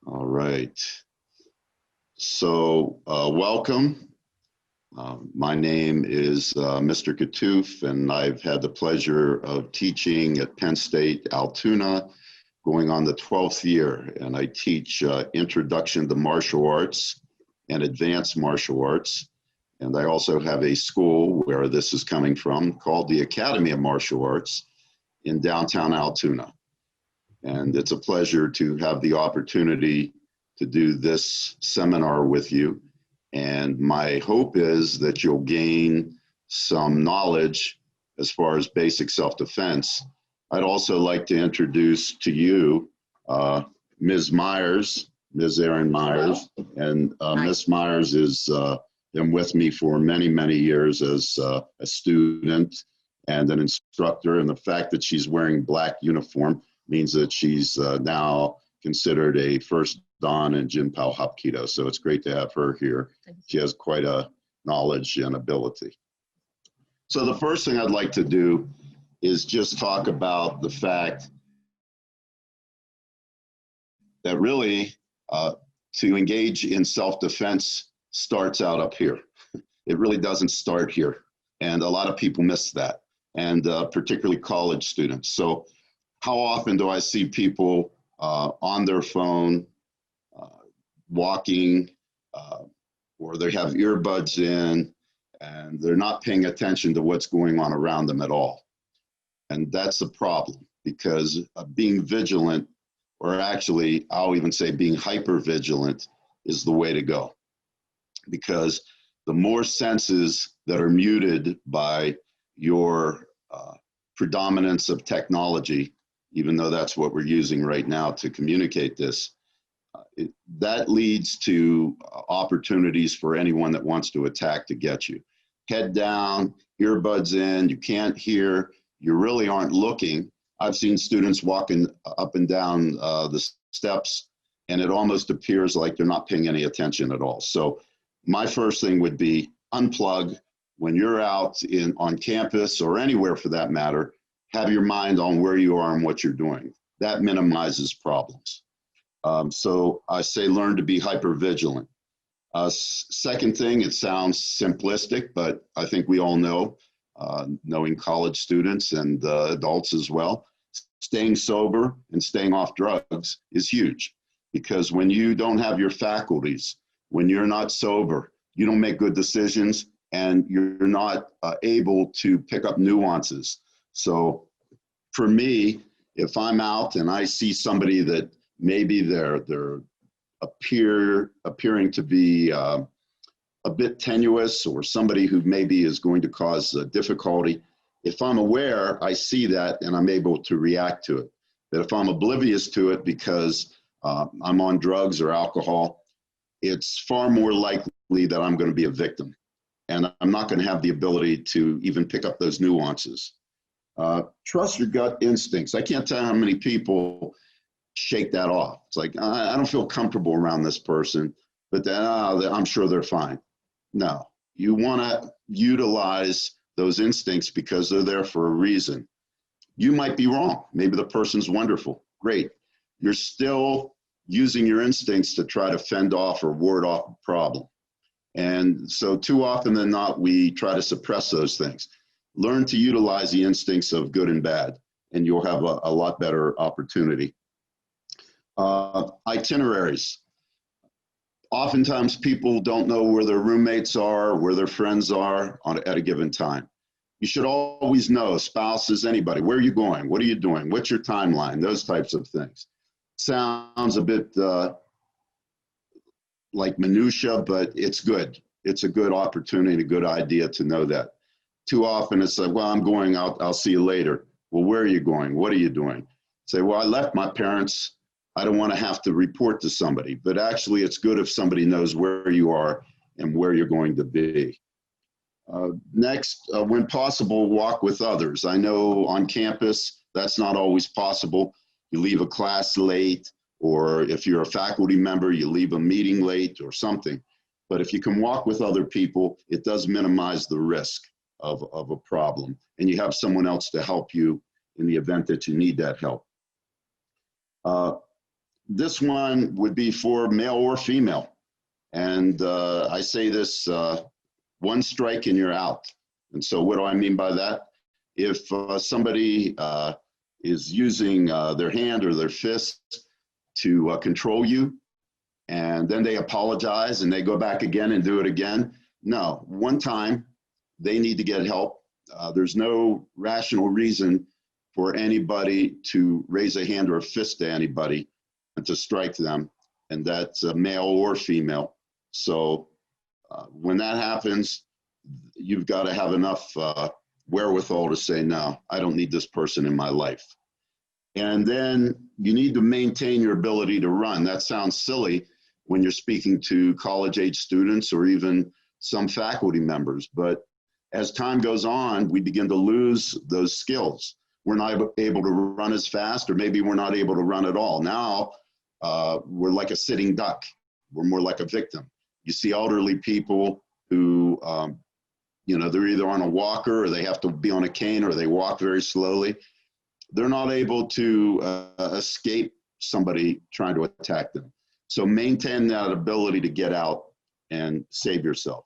All right. So, welcome. My name is Mr. Kattouf, and I've had the pleasure of teaching at Penn State Altoona, going on the 12th year. And I teach Introduction to Martial Arts and Advanced Martial Arts. And I also have a school where this is coming from called the Academy of Martial Arts in downtown Altoona. And it's a pleasure to have the opportunity to do this seminar with you. And my hope is that you'll gain some knowledge as far as basic self-defense. I'd also like to introduce to you Ms. Myers, Ms. Erin Myers. And Ms. Myers is been with me for many, many years as a student and an instructor. And the fact that she's wearing black uniform means that she's now considered a first Dan in Jin Pao Hapkido. So it's great to have her here. She has quite a knowledge and ability. So the first thing I'd like to do is just talk about the fact that really to engage in self-defense starts out up here. It really doesn't start here. And a lot of people miss that, and particularly college students. So how often do I see people on their phone, walking, or they have earbuds in, and they're not paying attention to what's going on around them at all? And that's a problem, because being vigilant, or actually I'll even say being hyper vigilant, is the way to go. Because the more senses that are muted by your predominance of technology, even though that's what we're using right now to communicate this, that leads to opportunities for anyone that wants to attack to get you. Head down, earbuds in, you can't hear, you really aren't looking. I've seen students walking up and down the steps, and it almost appears like they're not paying any attention at all. So my first thing would be unplug. When you're out on campus or anywhere for that matter, have your mind on where you are and what you're doing. That minimizes problems. So I say learn to be hyper vigilant. Second thing, it sounds simplistic, but I think we all know, knowing college students and adults as well, staying sober and staying off drugs is huge. Because when you don't have your faculties, when you're not sober, you don't make good decisions, and you're not able to pick up nuances. So for me, if I'm out and I see somebody that maybe they're appearing to be a bit tenuous, or somebody who maybe is going to cause difficulty, if I'm aware, I see that and I'm able to react to it. But if I'm oblivious to it because I'm on drugs or alcohol, it's far more likely that I'm going to be a victim. And I'm not going to have the ability to even pick up those nuances. Trust your gut instincts. I can't tell how many people shake that off. It's like, I don't feel comfortable around this person, but then, I'm sure they're fine. No, you want to utilize those instincts because they're there for a reason. You might be wrong. Maybe the person's wonderful. Great. You're still using your instincts to try to fend off or ward off a problem. And so too often than not, we try to suppress those things. Learn to utilize the instincts of good and bad, and you'll have a lot better opportunity. Itineraries. Oftentimes people don't know where their roommates are, where their friends are at a given time. You should always know, spouses, anybody, where are you going? What are you doing? What's your timeline? Those types of things. Sounds a bit like minutia, but it's good. It's a good opportunity, a good idea to know that. Too often it's like, well, I'm going out, I'll see you later. Well, where are you going? What are you doing? Say, well, I left my parents. I don't want to have to report to somebody, but actually it's good if somebody knows where you are and where you're going to be. Next, when possible, walk with others. I know on campus, that's not always possible. You leave a class late, or if you're a faculty member, you leave a meeting late or something. But if you can walk with other people, it does minimize the risk of a problem. And you have someone else to help you in the event that you need that help. this one would be for male or female. And I say this, one strike and you're out. And so what do I mean by that? If somebody is using their hand or their fist to control you, and then they apologize and they go back again and do it again, no, one time they need to get help. There's no rational reason for anybody to raise a hand or a fist to anybody and to strike them, and that's male or female. So when that happens, you've got to have enough wherewithal to say, no, I don't need this person in my life. And then you need to maintain your ability to run. That sounds silly when you're speaking to college-age students or even some faculty members, but as time goes on, we begin to lose those skills. We're not able to run as fast, or maybe we're not able to run at all. Now, we're like a sitting duck. We're more like a victim. You see elderly people who, you know, they're either on a walker or they have to be on a cane or they walk very slowly. They're not able to escape somebody trying to attack them. So maintain that ability to get out and save yourself.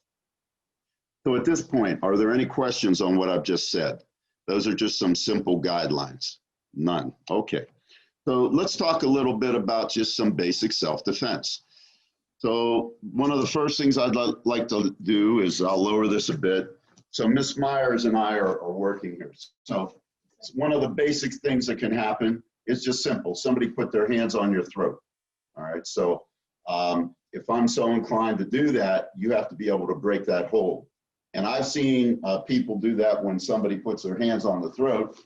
So at this point, are there any questions on what I've just said? Those are just some simple guidelines. None. Okay. So let's talk a little bit about just some basic self-defense. So one of the first things I'd like to do is I'll lower this a bit. So Ms. Myers and I are working here. So one of the basic things that can happen is just simple. Somebody put their hands on your throat. All right. So if I'm so inclined to do that, you have to be able to break that hold. And I've seen people do that when somebody puts their hands on the throat.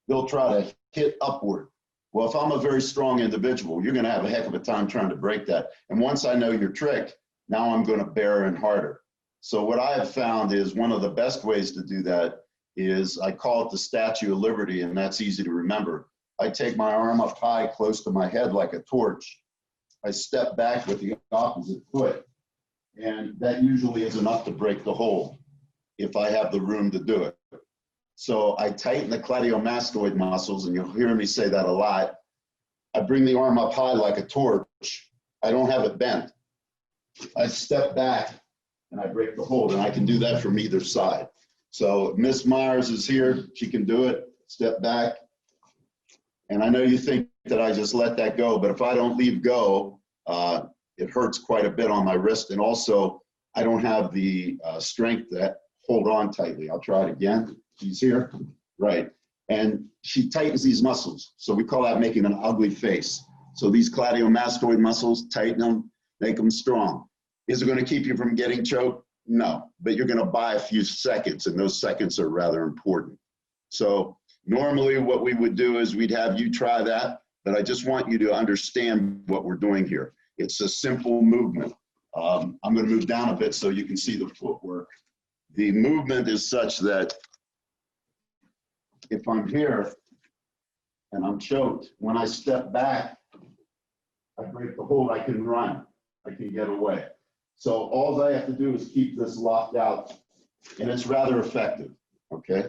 They'll try to hit upward. Well, if I'm a very strong individual, you're going to have a heck of a time trying to break that. And once I know your trick, now I'm going to bear in harder. So what I have found is one of the best ways to do that is I call it the Statue of Liberty, and that's easy to remember. I take my arm up high close to my head like a torch. I step back with the opposite foot, and that usually is enough to break the hold if I have the room to do it. So I tighten the cladiomastoid muscles, and you'll hear me say that a lot. I bring the arm up high like a torch. I don't have it bent. I step back and I break the hold, and I can do that from either side. So Miss Myers is here. She can do it. Step back. And I know you think that I just let that go, but if I don't leave go, it hurts quite a bit on my wrist. And also, I don't have the strength to hold on tightly. I'll try it again. She's here, right. And she tightens these muscles. So we call that making an ugly face. So these cladiomastoid muscles, tighten them, make them strong. Is it going to keep you from getting choked? No, but you're going to buy a few seconds, and those seconds are rather important. So normally what we would do is we'd have you try that, but I just want you to understand what we're doing here. It's a simple movement. I'm going to move down a bit so you can see the footwork. The movement is such that if I'm here and I'm choked, when I step back, I break the hold, I can run, I can get away. So all I have to do is keep this locked out, and it's rather effective, okay?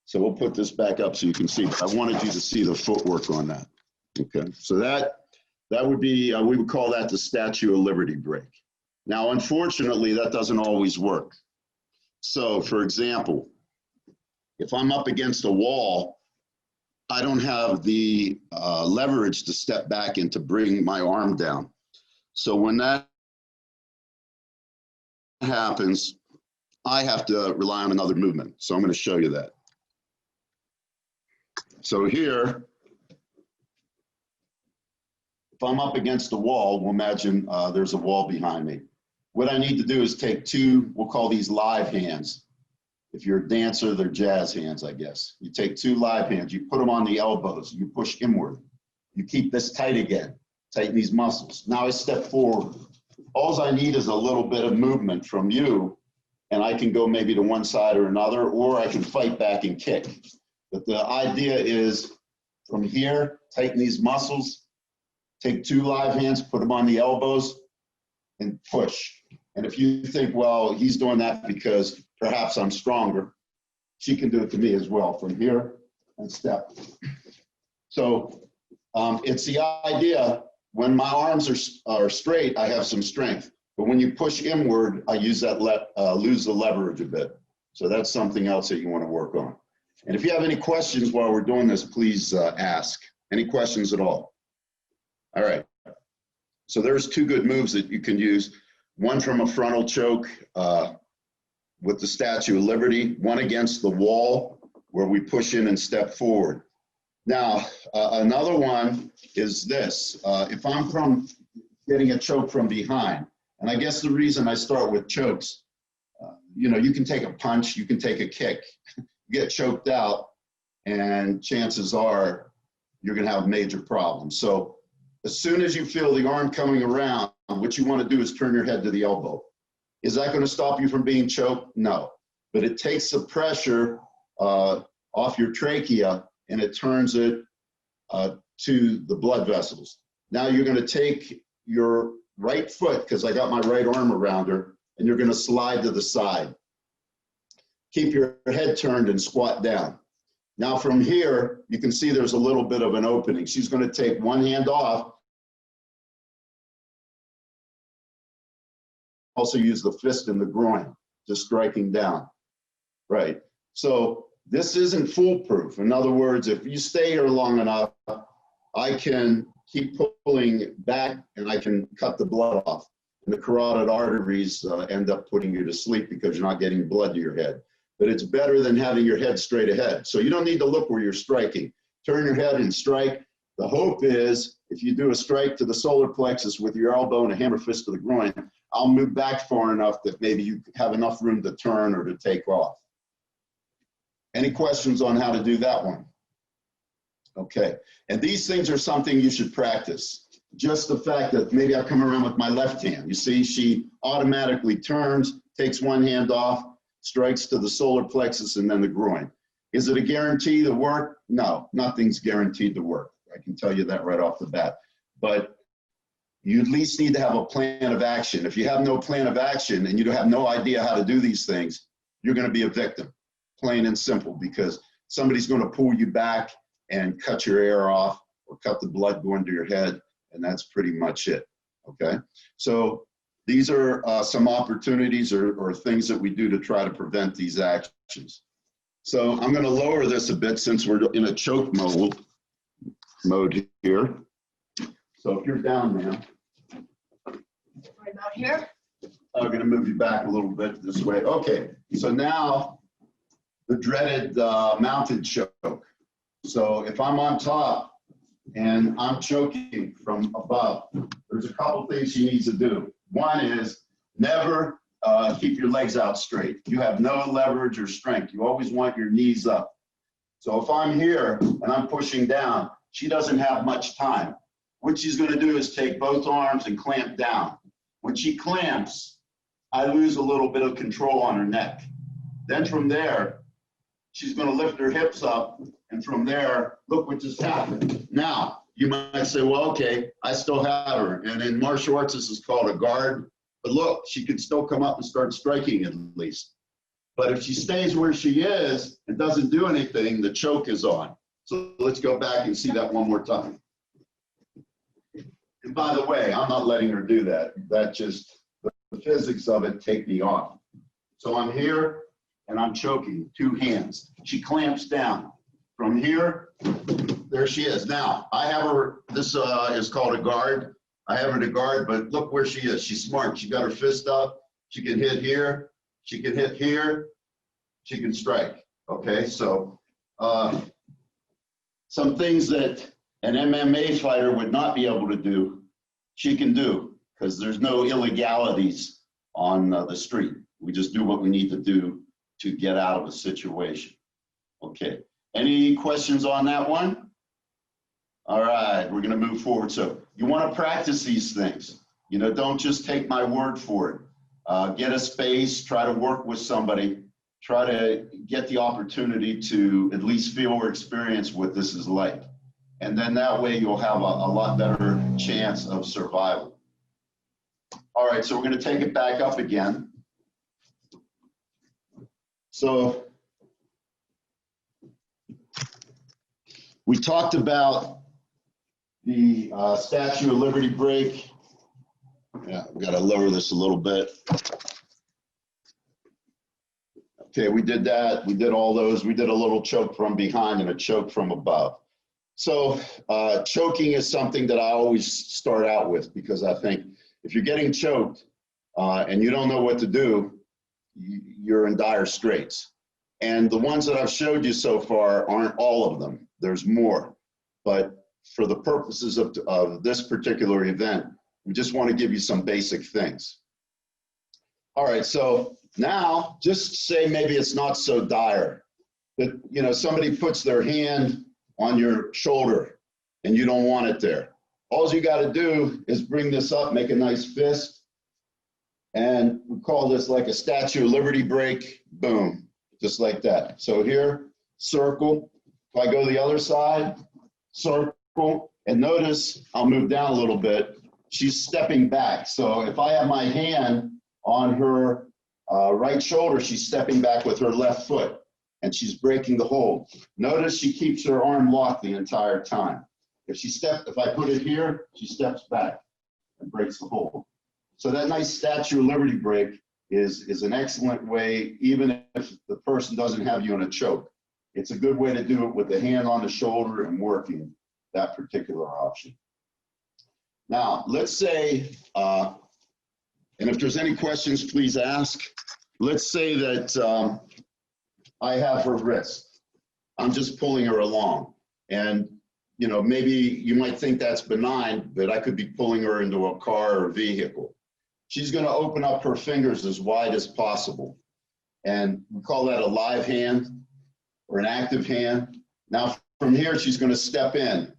So we'll put this back up so you can see. I wanted you to see the footwork on that, okay? So that would be, we would call that the Statue of Liberty break. Now, unfortunately, that doesn't always work. So for example, if I'm up against a wall, I don't have the leverage to step back and to bring my arm down. So when that happens, I have to rely on another movement. So I'm going to show you that. So here, if I'm up against a wall, we'll imagine there's a wall behind me. What I need to do is take two, we'll call these live hands. If you're a dancer, they're jazz hands, I guess. You take two live hands, you put them on the elbows, you push inward. You keep this tight again, tighten these muscles. Now I step forward. All I need is a little bit of movement from you, and I can go maybe to one side or another, or I can fight back and kick. But the idea is from here, tighten these muscles, take two live hands, put them on the elbows, and push. And if you think, well, he's doing that because perhaps I'm stronger, she can do it to me as well from here and step. So It's the idea, when my arms are straight, I have some strength. But when you push inward, I use that lose the leverage a bit. So that's something else that you want to work on. And if you have any questions while we're doing this, please ask. Any questions at all? All right. So there's two good moves that you can use. One from a frontal choke with the Statue of Liberty, one against the wall where we push in and step forward. Now, another one is this. If I'm getting a choke from behind, and I guess the reason I start with chokes, you know, you can take a punch, you can take a kick, get choked out, and chances are you're going to have major problems. So as soon as you feel the arm coming around, what you want to do is turn your head to the elbow. Is that going to stop you from being choked? No. But it takes the pressure off your trachea and it turns it to the blood vessels. Now you're going to take your right foot, because I got my right arm around her, and you're going to slide to the side. Keep your head turned and squat down. Now from here, you can see there's a little bit of an opening. She's going to take one hand off. Also use the fist in the groin, just striking down. Right. So this isn't foolproof. In other words, if you stay here long enough, I can keep pulling back and I can cut the blood off. And the carotid arteries end up putting you to sleep because you're not getting blood to your head. But it's better than having your head straight ahead. So you don't need to look where you're striking. Turn your head and strike. The hope is if you do a strike to the solar plexus with your elbow and a hammer fist to the groin, I'll move back far enough that maybe you have enough room to turn or to take off. Any questions on how to do that one? Okay, and these things are something you should practice. Just the fact that maybe I come around with my left hand. You see, she automatically turns, takes one hand off, strikes to the solar plexus and then the groin. Is it a guarantee to work? No, nothing's guaranteed to work. I can tell you that right off the bat. But you at least need to have a plan of action. If you have no plan of action and you have no idea how to do these things, you're going to be a victim, plain and simple, because somebody's going to pull you back and cut your air off or cut the blood going to your head, and that's pretty much it, okay? So these are some opportunities or things that we do to try to prevent these actions. So I'm going to lower this a bit since we're in a choke mode here. So if you're down, ma'am. Right about here? I'm going to move you back a little bit this way. Okay, so now the dreaded mounted choke. So if I'm on top and I'm choking from above, there's a couple things you need to do. One is never keep your legs out straight. You have no leverage or strength. You always want your knees up. So if I'm here and I'm pushing down, she doesn't have much time. What she's going to do is take both arms and clamp down. When she clamps, I lose a little bit of control on her neck. Then from there, she's going to lift her hips up, and from there, look what just happened. Now, you might say, well, okay, I still have her. And in martial arts, this is called a guard. But look, she could still come up and start striking at least. But if she stays where she is and doesn't do anything, the choke is on. So let's go back and see that one more time. And by the way, I'm not letting her do that. That just, the physics of it take me off. So I'm here and I'm choking, two hands. She clamps down. From here, there she is. Now, I have her, this is called a guard. I have her to guard, but look where she is. She's smart. She got her fist up. She can hit here. She can hit here. She can strike. Okay, so some things that an MMA fighter would not be able to do, she can do, because there's no illegalities on the street. We just do what we need to do to get out of a situation. Okay, any questions on that one? All right, we're gonna move forward. So you wanna practice these things. You know, don't just take my word for it. Get a space, try to work with somebody, try to get the opportunity to at least feel or experience what this is like. And then that way you'll have a lot better chance of survival. All right, so we're gonna take it back up again. So we talked about the Statue of Liberty break. Yeah, I've got to lower this a little bit. Okay, we did that. We did all those. We did a little choke from behind and a choke from above. So choking is something that I always start out with, because I think if you're getting choked and you don't know what to do, you're in dire straits. And the ones that I've showed you so far aren't all of them. There's more. But for the purposes of this particular event, we just want to give you some basic things. All right, so now just say maybe it's not so dire. But you know, somebody puts their hand on your shoulder and you don't want it there. All you got to do is bring this up, make a nice fist, and we call this like a Statue of Liberty break. Boom, just like that. So here, circle. If I go the other side, circle, and notice I'll move down a little bit. She's stepping back. So if I have my hand on her right shoulder, she's stepping back with her left foot, and she's breaking the hold. Notice she keeps her arm locked the entire time. If I put it here, she steps back and breaks the hold. So that nice Statue of Liberty break is an excellent way, even if the person doesn't have you in a choke. It's a good way to do it with the hand on the shoulder and working that particular option. Now, let's say, and if there's any questions, please ask. Let's say that I have her wrist. I'm just pulling her along. And, you know, maybe you might think that's benign, but I could be pulling her into a car or vehicle. She's going to open up her fingers as wide as possible. And we call that a live hand or an active hand. Now, from here, she's going to step in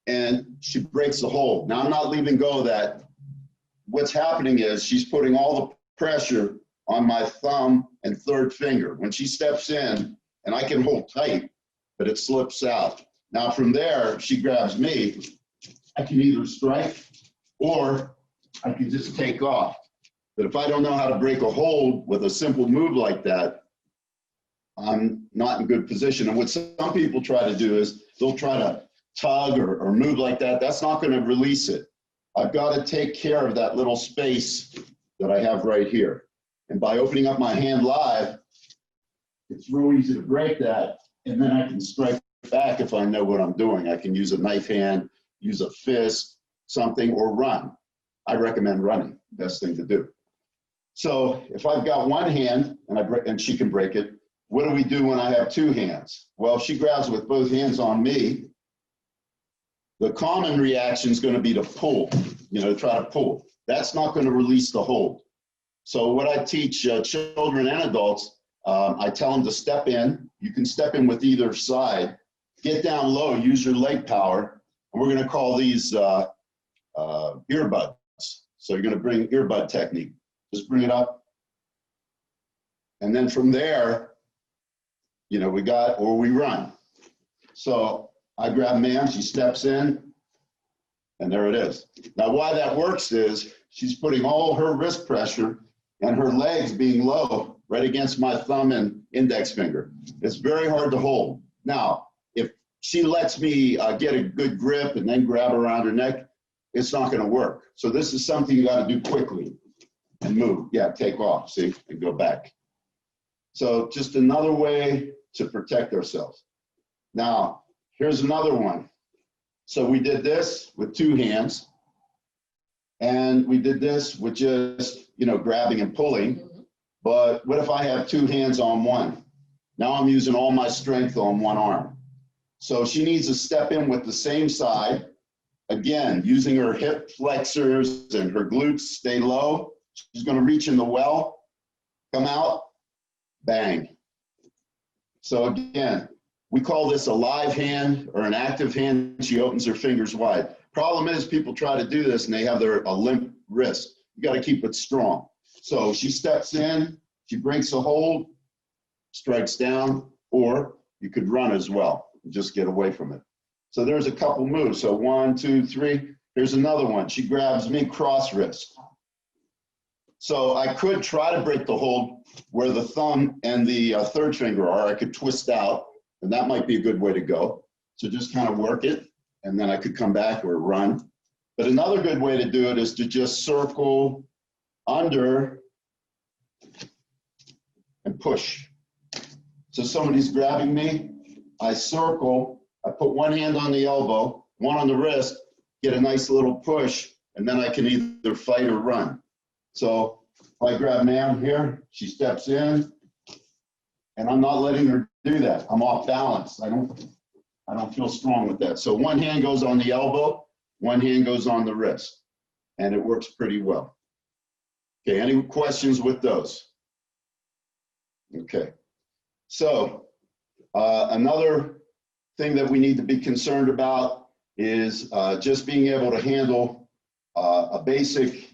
and she breaks the hold. Now, I'm not leaving go of that. What's happening is she's putting all the pressure on my thumb and third finger. When she steps in, and I can hold tight, but it slips out. Now from there, she grabs me. I can either strike or I can just take off. But if I don't know how to break a hold with a simple move like that, I'm not in good position. And what some people try to do is they'll try to tug or move like that. That's not going to release it. I've got to take care of that little space that I have right here. And by opening up my hand live, it's real easy to break that. And then I can strike back if I know what I'm doing. I can use a knife hand, use a fist, something, or run. I recommend running, best thing to do. So if I've got one hand and she can break it, what do we do when I have two hands? Well, if she grabs with both hands on me, the common reaction is going to be to pull, to try to pull. That's not going to release the hold. So what I teach children and adults, I tell them to step in. You can step in with either side. Get down low, use your leg power. And we're going to call these earbuds. So you're going to bring earbud technique. Just bring it up. And then from there, we run. So I grab ma'am, she steps in, and there it is. Now why that works is she's putting all her wrist pressure and her legs being low right against my thumb and index finger. It's very hard to hold. Now, if she lets me get a good grip and then grab around her neck, it's not going to work. So this is something you got to do quickly and move. Yeah, take off, see, and go back. So just another way to protect ourselves. Now, here's another one. So we did this with two hands, and we did this with just, grabbing and pulling. But what if I have two hands on one? Now I'm using all my strength on one arm. So she needs to step in with the same side. Again, using her hip flexors and her glutes, stay low. She's going to reach in the well, come out, bang. So again, we call this a live hand or an active hand. She opens her fingers wide. Problem is people try to do this and they have a limp wrist. You got to keep it strong. So she steps in, she breaks a hold, strikes down, or you could run as well and just get away from it. So there's a couple moves. So 1, 2, 3. Here's another one. She grabs me cross wrist. So I could try to break the hold where the thumb and the third finger are. I could twist out, and that might be a good way to go. So just kind of work it and then I could come back or run. But another good way to do it is to just circle under and push. So somebody's grabbing me, I circle, I put one hand on the elbow, one on the wrist, get a nice little push, and then I can either fight or run. So if I grab Nam here, she steps in, and I'm not letting her do that. I'm off balance. I don't feel strong with that. So one hand goes on the elbow, one hand goes on the wrist, and it works pretty well. Okay, any questions with those? Okay, so another thing that we need to be concerned about is just being able to handle a basic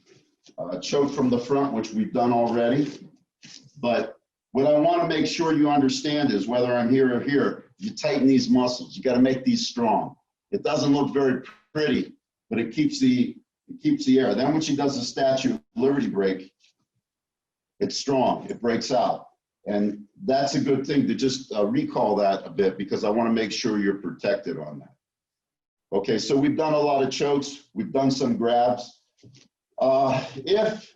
choke from the front, which we've done already. But what I want to make sure you understand is whether I'm here or here, you tighten these muscles. You got to make these strong. It doesn't look very pretty, but it keeps the air. Then when she does the Statue of Liberty break, it's strong. It breaks out. And that's a good thing to just recall that a bit, because I want to make sure you're protected on that. Okay, so we've done a lot of chokes. We've done some grabs. If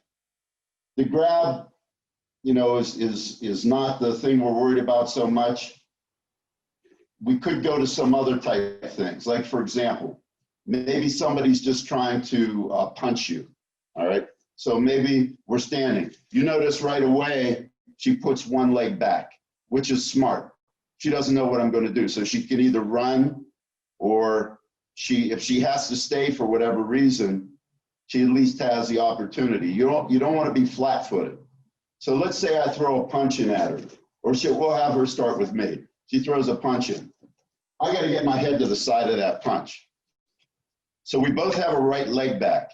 the grab, is not the thing we're worried about so much, we could go to some other type of things. Like, for example, maybe somebody's just trying to punch you, all right? So maybe we're standing. You notice right away, she puts one leg back, which is smart. She doesn't know what I'm going to do. So she can either run, or if she has to stay for whatever reason, she at least has the opportunity. You don't want to be flat-footed. So let's say I throw a punch in at her, or we'll have her start with me. She throws a punch in. I got to get my head to the side of that punch. So we both have a right leg back.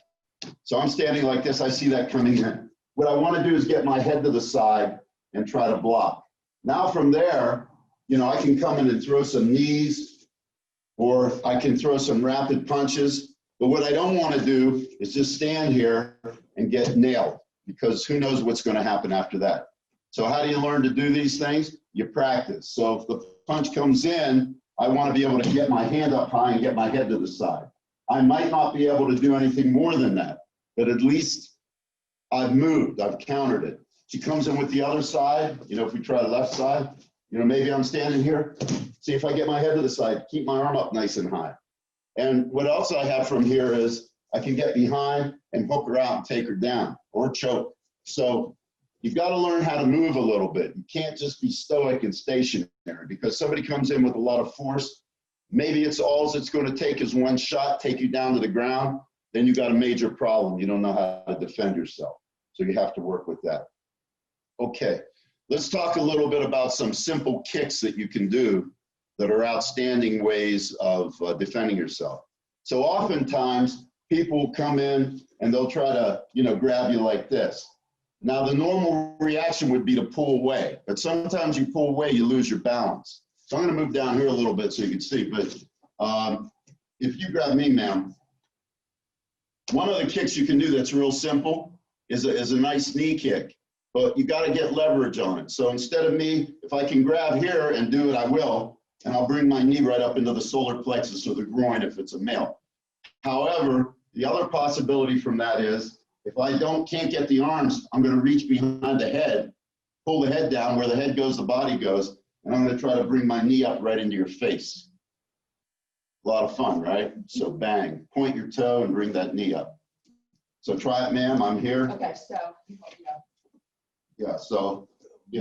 So I'm standing like this. I see that coming in. What I want to do is get my head to the side and try to block. Now from there, I can come in and throw some knees, or I can throw some rapid punches. But what I don't want to do is just stand here and get nailed, because who knows what's going to happen after that. So how do you learn to do these things? You practice. So if the punch comes in, I want to be able to get my hand up high and get my head to the side. I might not be able to do anything more than that, but at least I've moved, I've countered it. She comes in with the other side, if we try the left side, maybe I'm standing here. See if I get my head to the side, keep my arm up nice and high. And what else I have from here is I can get behind and hook her out and take her down, or choke. So you've got to learn how to move a little bit. You can't just be stoic and stationary, because somebody comes in with a lot of force. Maybe all it's going to take is one shot, take you down to the ground. Then you got a major problem. You don't know how to defend yourself. So you have to work with that. Okay, let's talk a little bit about some simple kicks that you can do that are outstanding ways of defending yourself. So oftentimes people come in and they'll try to, grab you like this. Now the normal reaction would be to pull away, but sometimes you pull away, you lose your balance. So I'm going to move down here a little bit so you can see, but if you grab me, ma'am, one of the kicks you can do that's real simple is a nice knee kick, but you got to get leverage on it. So instead of me, if I can grab here and do it, I will, and I'll bring my knee right up into the solar plexus or the groin if it's a male. However, the other possibility from that is if I can't get the arms, I'm going to reach behind the head, pull the head down. Where the head goes, the body goes, and I'm going to try to bring my knee up right into your face. A lot of fun, right? So bang, point your toe and bring that knee up. So try it, ma'am. I'm here. Okay, so. Yeah, so,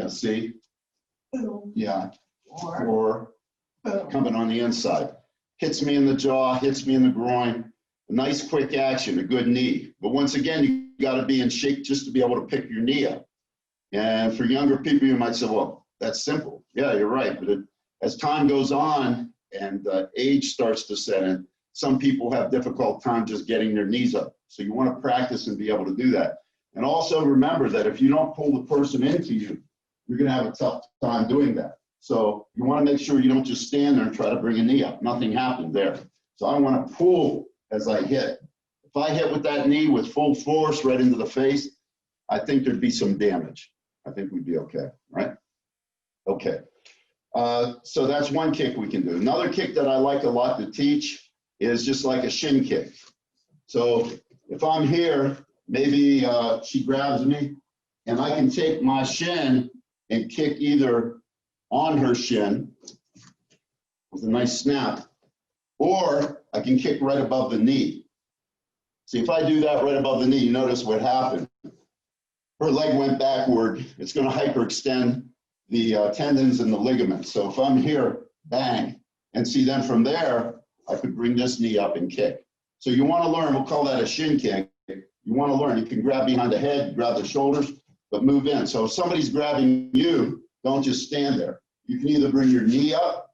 see? Boom. Yeah, Or boom. coming on the inside. Hits me in the jaw, hits me in the groin. A nice quick action, a good knee. But once again, you got to be in shape just to be able to pick your knee up. And for younger people, you might say, well, that's simple. Yeah, you're right. But as time goes on and age starts to set in, some people have difficult time just getting their knees up. So you want to practice and be able to do that. And also remember that if you don't pull the person into you, you're going to have a tough time doing that. So you want to make sure you don't just stand there and try to bring a knee up. Nothing happened there. So I want to pull as I hit. If I hit with that knee with full force right into the face, I think there'd be some damage. I think we'd be okay, right? Okay. So that's one kick we can do. Another kick that I like a lot to teach is just like a shin kick. So if I'm here, maybe she grabs me, and I can take my shin and kick either on her shin with a nice snap, or I can kick right above the knee. See, if I do that right above the knee, you notice what happened. Her leg went backward. It's going to hyperextend the tendons and the ligaments. So if I'm here, bang, and see, then from there, I could bring this knee up and kick. So you want to learn, we'll call that a shin kick. You want to learn, you can grab behind the head, grab the shoulders, but move in. So if somebody's grabbing you, don't just stand there. You can either bring your knee up,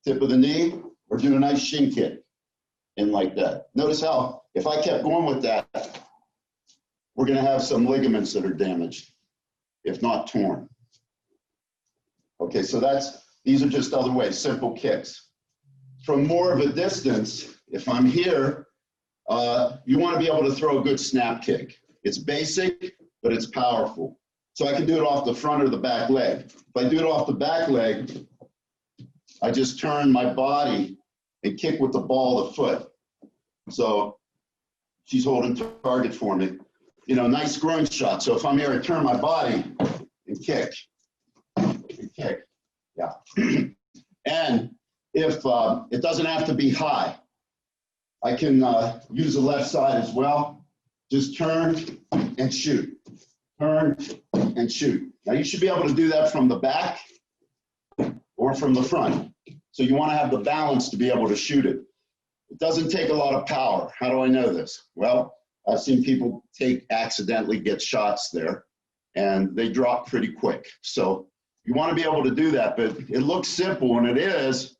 tip of the knee, or do a nice shin kick in like that. Notice how, if I kept going with that, we're going to have some ligaments that are damaged, if not torn. Okay, so these are just other ways, simple kicks. From more of a distance, if I'm here, you want to be able to throw a good snap kick. It's basic, but it's powerful. So I can do it off the front or the back leg. If I do it off the back leg, I just turn my body and kick with the ball of the foot. So she's holding target for me. You know, nice groin shot. So if I'm here, I turn my body and kick. And kick. Yeah. And if it doesn't have to be high, I can use the left side as well. Just turn and shoot. Turn and shoot. Now you should be able to do that from the back or from the front. So you want to have the balance to be able to shoot it. It doesn't take a lot of power. How do I know this? Well, I've seen people accidentally get shots there, and they drop pretty quick. So you want to be able to do that, but it looks simple, and it is,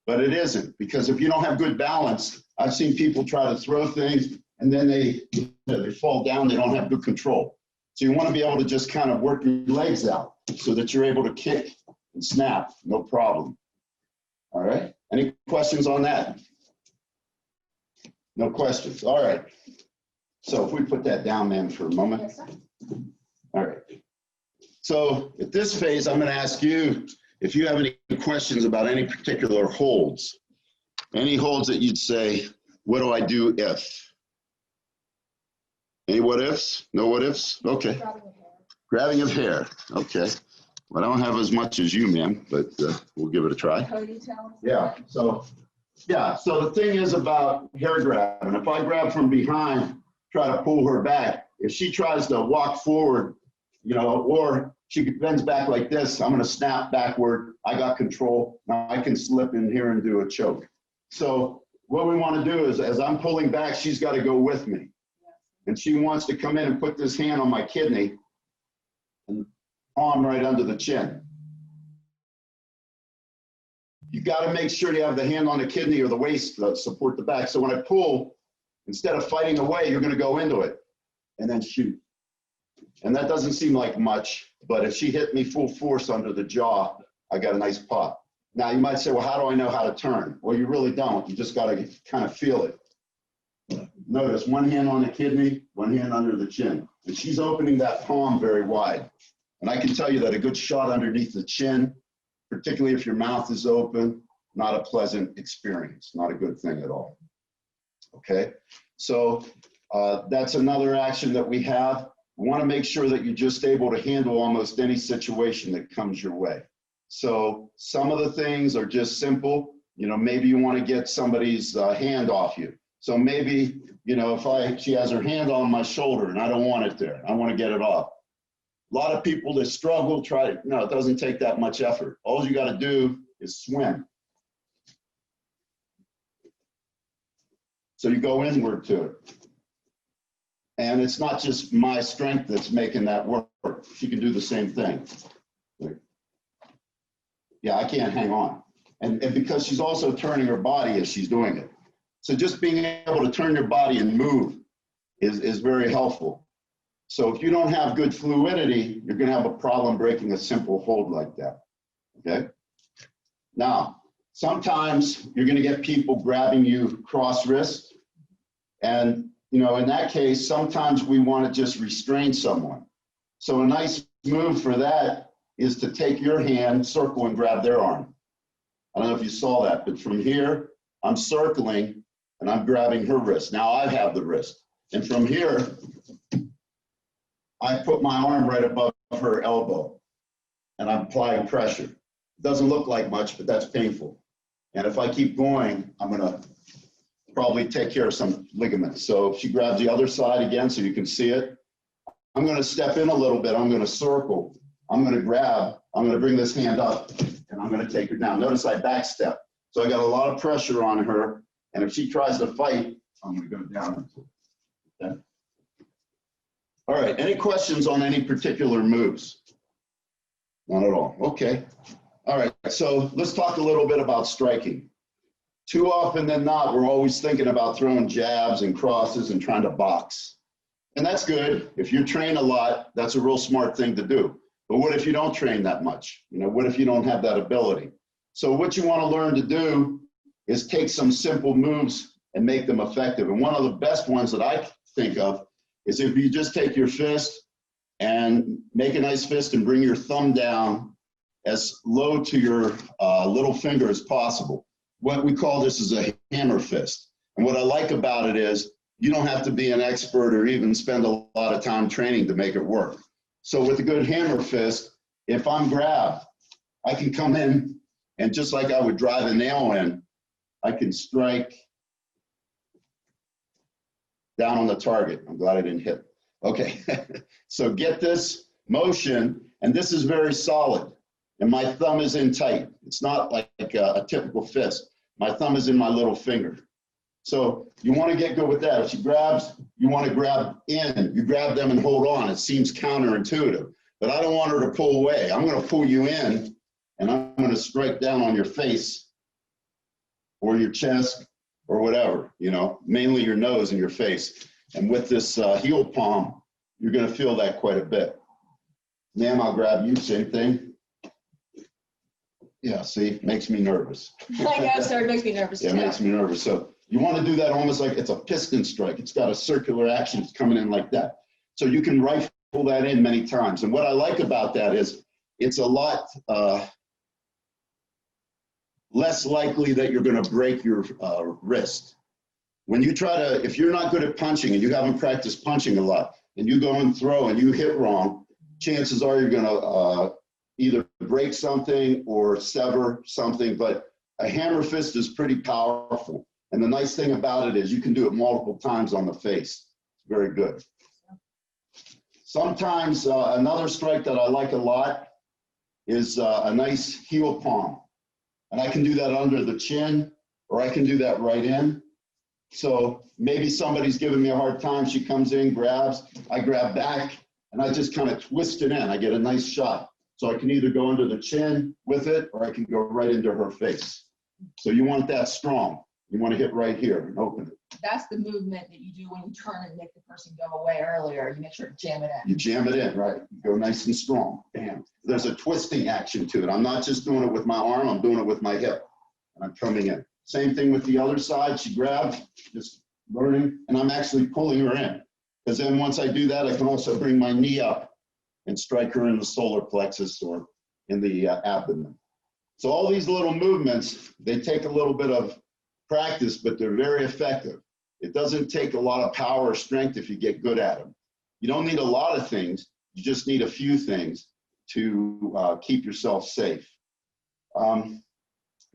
but it isn't, because if you don't have good balance, I've seen people try to throw things, and then they fall down, they don't have good control. So you want to be able to just kind of work your legs out so that you're able to kick and snap, no problem. All right, any questions on that? No questions, all right. So if we put that down, ma'am, for a moment. Yes, sir. All right. So at this phase, I'm going to ask you if you have any questions about any particular holds. Any holds that you'd say, what do I do if? Any what ifs? No what ifs? Okay. Grabbing of hair. Okay. Well, I don't have as much as you, ma'am, but we'll give it a try. Yeah. So the thing is about hair grabbing. If I grab from behind, try to pull her back. If she tries to walk forward, you know, or she bends back like this, I'm going to snap backward. I got control. Now I can slip in here and do a choke. So what we want to do is, as I'm pulling back, she's got to go with me. And she wants to come in and put this hand on my kidney and palm right under the chin. You got to make sure you have the hand on the kidney or the waist to support the back. So when I pull, instead of fighting away, you're going to go into it and then shoot. And that doesn't seem like much, but if she hit me full force under the jaw, I got a nice pop. Now you might say, well, how do I know how to turn? Well, you really don't. You just got to kind of feel it. Notice one hand on the kidney, one hand under the chin. And she's opening that palm very wide. And I can tell you that a good shot underneath the chin, particularly if your mouth is open, not a pleasant experience, not a good thing at all. Okay, so that's another action that we have. We want to make sure that you're just able to handle almost any situation that comes your way. So some of the things are just simple. You know, maybe you want to get somebody's hand off you. So maybe, you know, if she has her hand on my shoulder and I don't want it there, I want to get it off. A lot of people that struggle no, it doesn't take that much effort. All you got to do is swim. So you go inward to it. And it's not just my strength that's making that work. She can do the same thing. Yeah, I can't hang on. And because she's also turning her body as she's doing it. So just being able to turn your body and move is very helpful. So if you don't have good fluidity, you're going to have a problem breaking a simple hold like that. Okay? Now, sometimes you're going to get people grabbing you cross wrist. And, you know, in that case, sometimes we want to just restrain someone. So a nice move for that is to take your hand, circle, and grab their arm. I don't know if you saw that, but from here, I'm circling and I'm grabbing her wrist. Now I have the wrist. And from here, I put my arm right above her elbow and I'm applying pressure. It doesn't look like much, but that's painful. And if I keep going, I'm gonna probably take care of some ligaments. So if she grabs the other side again so you can see it, I'm gonna step in a little bit, I'm gonna circle, I'm gonna grab, I'm gonna bring this hand up and I'm gonna take her down. Notice I back step. So I got a lot of pressure on her, and if she tries to fight, I'm gonna go down. Okay. All right, any questions on any particular moves? Not at all, okay. All right, so let's talk a little bit about striking. Too often than not, we're always thinking about throwing jabs and crosses and trying to box. And that's good. If you train a lot, that's a real smart thing to do. But what if you don't train that much? You know, what if you don't have that ability? So what you want to learn to do is take some simple moves and make them effective. And one of the best ones that I think of is if you just take your fist and make a nice fist and bring your thumb down as low to your little finger as possible. What we call this is a hammer fist. And what I like about it is you don't have to be an expert or even spend a lot of time training to make it work. So with a good hammer fist, if I'm grabbed, I can come in and just like I would drive a nail in, I can strike down on the target. I'm glad I didn't hit. Okay, so get this motion, and this is very solid. And my thumb is in tight. It's not like a typical fist. My thumb is in my little finger. So you want to get good with that. If she grabs, you want to grab in. You grab them and hold on. It seems counterintuitive, but I don't want her to pull away. I'm going to pull you in, and I'm going to strike down on your face or your chest or whatever, you know, mainly your nose and your face. And with this heel palm, you're going to feel that quite a bit. Ma'am, I'll grab you, same thing. Yeah, see, makes me nervous. I know, sir, it makes me nervous too. Yeah, it makes me nervous. So you want to do that almost like it's a piston strike. It's got a circular action. It's coming in like that. So you can rifle that in many times. And what I like about that is it's a lot less likely that you're going to break your wrist. When you try to, if you're not good at punching and you haven't practiced punching a lot, and you go and throw and you hit wrong, chances are you're going to either break something or sever something. But a hammer fist is pretty powerful. And the nice thing about it is you can do it multiple times on the face. It's very good. Sometimes another strike that I like a lot is a nice heel palm. And I can do that under the chin, or I can do that right in. So maybe somebody's giving me a hard time. She comes in, grabs, I grab back, and I just kind of twist it in. I get a nice shot. So I can either go under the chin with it, or I can go right into her face. So you want that strong. You want to hit right here and open it. That's the movement that you do when you turn and make the person go away earlier. You make sure to jam it in. You jam it in, right? You go nice and strong. Bam. There's a twisting action to it. I'm not just doing it with my arm, I'm doing it with my hip. And I'm coming in. Same thing with the other side. She grabs, just learning, and I'm actually pulling her in. Because then once I do that, I can also bring my knee up and strike her in the solar plexus or in the abdomen. So all these little movements, they take a little bit of practice, but they're very effective. It doesn't take a lot of power or strength if you get good at them. You don't need a lot of things. You just need a few things to keep yourself safe.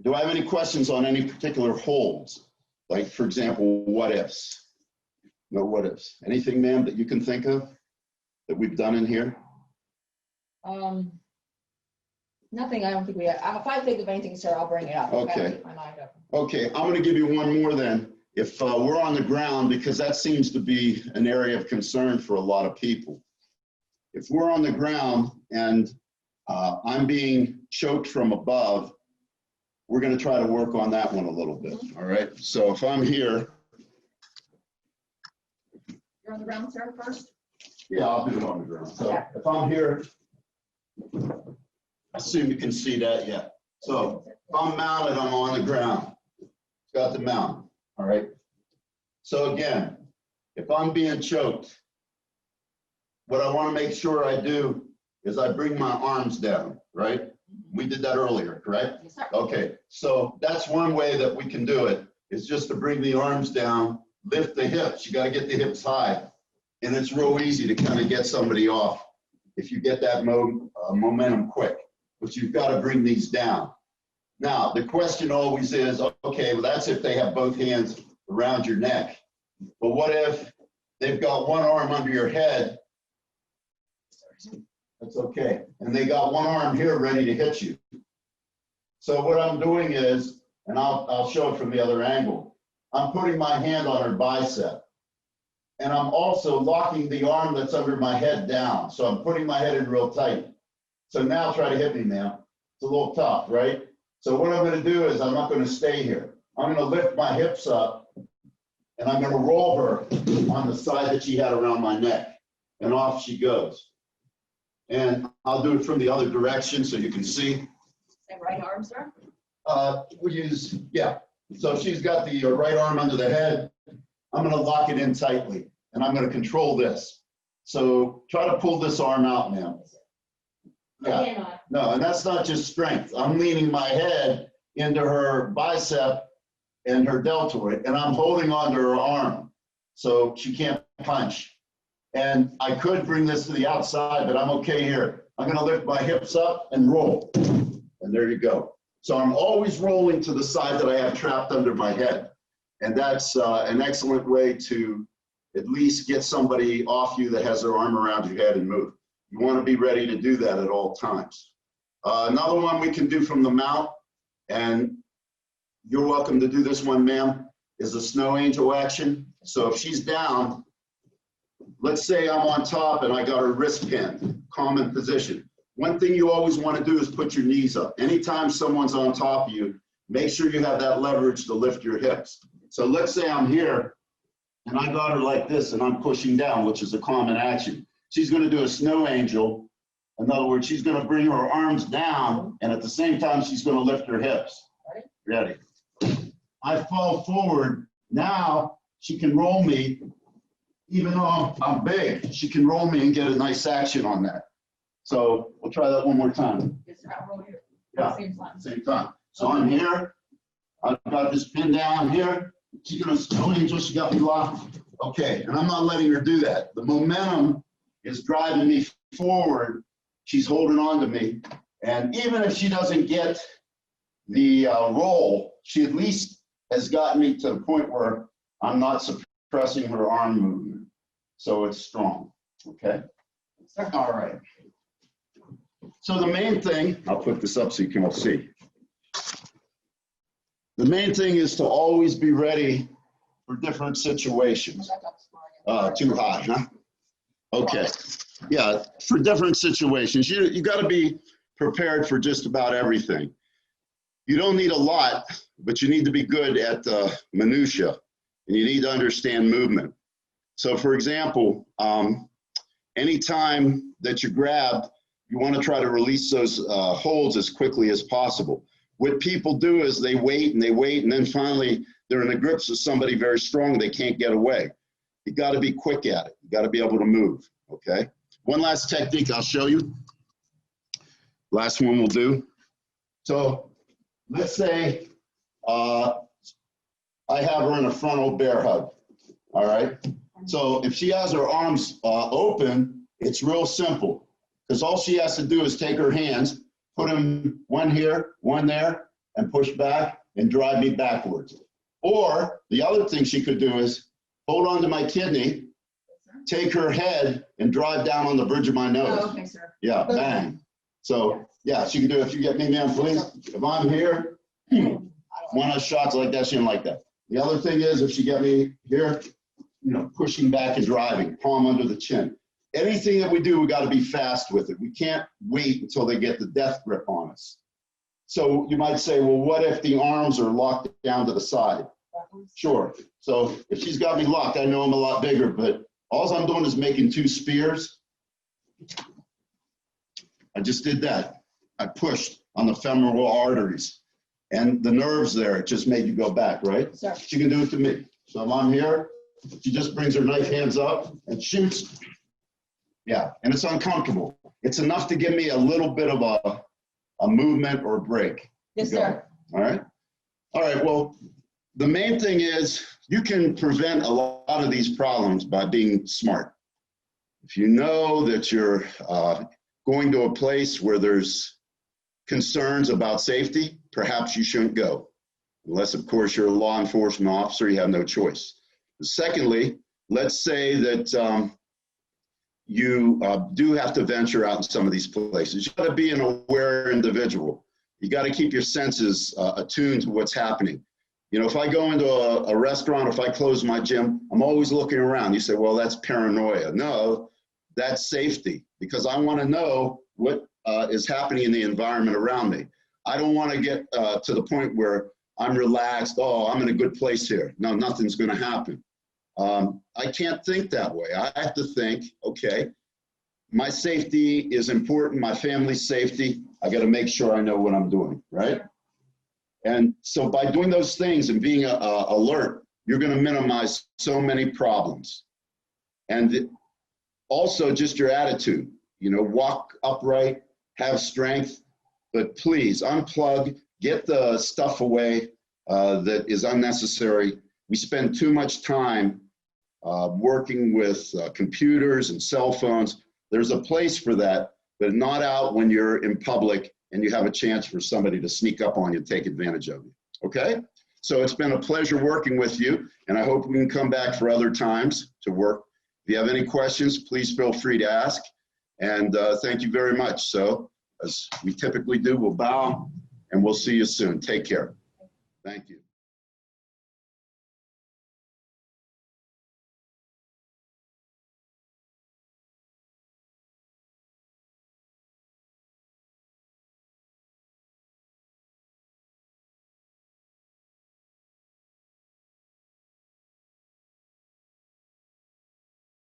Do I have any questions on any particular holds? Like, for example, what ifs? No what ifs. Anything, ma'am, that you can think of that we've done in here? Nothing, I don't think we have. If I think of anything, sir, I'll bring it up. Okay. Keep my mind open. Okay, I'm going to give you one more then. If we're on the ground, because that seems to be an area of concern for a lot of people. If we're on the ground and I'm being choked from above, we're going to try to work on that one a little bit. All right. So if I'm here. You're on the ground, sir, first? Yeah, I'll do it on the ground. So if I'm here, I assume you can see that, yeah. So if I'm mounted, I'm on the ground. It's got the mount. All right. So again, if I'm being choked, what I want to make sure I do is I bring my arms down, right? We did that earlier, correct? Yes, sir. Okay, so that's one way that we can do it. is just to bring the arms down, lift the hips. You got to get the hips high. And it's real easy to kind of get somebody off if you get that momentum quick. But you've got to bring these down. Now, the question always is, okay, well, that's if they have both hands around your neck. But what if they've got one arm under your head? That's okay. And they got one arm here ready to hit you. So what I'm doing is, and I'll show it from the other angle, I'm putting my hand on her bicep. And I'm also locking the arm that's under my head down. So I'm putting my head in real tight. So now try to hit me, ma'am. It's a little tough, right? So what I'm going to do is I'm not going to stay here. I'm going to lift my hips up and I'm going to roll her on the side that she had around my neck. And off she goes. And I'll do it from the other direction so you can see. And right arm, sir? We'll use, yeah. So she's got the right arm under the head. I'm going to lock it in tightly and I'm going to control this. So try to pull this arm out, ma'am. Yeah. No, and that's not just strength. I'm leaning my head into her bicep and her deltoid, and I'm holding onto her arm so she can't punch. And I could bring this to the outside, but I'm okay here. I'm going to lift my hips up and roll. And there you go. So I'm always rolling to the side that I have trapped under my head. And that's an excellent way to at least get somebody off you that has their arm around your head and move. You want to be ready to do that at all times. Another one we can do from the mount, and you're welcome to do this one, ma'am, is a snow angel action. So if she's down, let's say I'm on top and I got her wrist pinned, common position. One thing you always want to do is put your knees up. Anytime someone's on top of you, make sure you have that leverage to lift your hips. So let's say I'm here and I got her like this and I'm pushing down, which is a common action. She's going to do a snow angel. In other words, she's going to bring her arms down and at the same time, she's going to lift her hips. Ready? I fall forward. Now she can roll me, even though I'm big, she can roll me and get a nice action on that. So we'll try that one more time. Yes, sir. I'll roll here. Yeah, Same time. same time. So I'm here. I've got this pin down here. She's going to snow angel. She got me locked. Okay, and I'm not letting her do that. The momentum is driving me forward. She's holding on to me. And even if she doesn't get the roll, she at least has gotten me to the point where I'm not suppressing her arm movement. So it's strong, okay? All right. So the main thing, I'll put this up so you can all see. The main thing is to always be ready for different situations. Too high, huh? Okay. Yeah, for different situations. You got to be prepared for just about everything. You don't need a lot, but you need to be good at the minutia, and you need to understand movement. So for example, anytime that you grab, you want to try to release those holds as quickly as possible. What people do is they wait, and then finally they're in the grips of somebody very strong. They can't get away. You got to be quick at it. You got to be able to move, okay? One last technique I'll show you. Last one we'll do. So let's say I have her in a frontal bear hug, all right? So if she has her arms open, it's real simple, because all she has to do is take her hands, put them one here, one there, and push back and drive me backwards. Or the other thing she could do is hold on to my kidney, take her head and drive down on the bridge of my nose. Oh, okay, sir. Yeah, bang. So yeah, she can do it. If you get me, ma'am, please. If I'm here, one of those shots like that, she didn't like that. The other thing is, if she get me here, you know, pushing back and driving, palm under the chin. Anything that we do, we got to be fast with it. We can't wait until they get the death grip on us. So you might say, well, what if the arms are locked down to the side? Sure. So if she's got me locked, I know I'm a lot bigger, but all I'm doing is making two spears. I just did that. I pushed on the femoral arteries and the nerves there. It just made you go back, right? Sir. She can do it to me. So if I'm here, she just brings her knife hands up and shoots. Yeah, and it's uncomfortable. It's enough to give me a little bit of a movement or a break. Yes, sir. All right. All right. Well, the main thing is you can prevent a lot of these problems by being smart. If you know that you're going to a place where there's concerns about safety, perhaps you shouldn't go. Unless, of course, you're a law enforcement officer, you have no choice. Secondly, let's say that you do have to venture out in some of these places. You got to be an aware individual. You got to keep your senses attuned to what's happening. You know, if I go into a restaurant, or if I close my gym, I'm always looking around. You say, well, that's paranoia. No, that's safety, because I want to know what is happening in the environment around me. I don't want to get to the point where I'm relaxed. Oh, I'm in a good place here. No, nothing's going to happen. I can't think that way. I have to think, okay, my safety is important, my family's safety. I got to make sure I know what I'm doing, right? And so by doing those things and being alert, you're going to minimize so many problems. And also just your attitude, you know, walk upright, have strength, but please unplug, get the stuff away that is unnecessary. We spend too much time working with computers and cell phones. There's a place for that, but not out when you're in public and you have a chance for somebody to sneak up on you and take advantage of you. Okay? So it's been a pleasure working with you, and I hope we can come back for other times to work. If you have any questions, please feel free to ask. And thank you very much. So as we typically do, we'll bow and we'll see you soon. Take care. Thank you.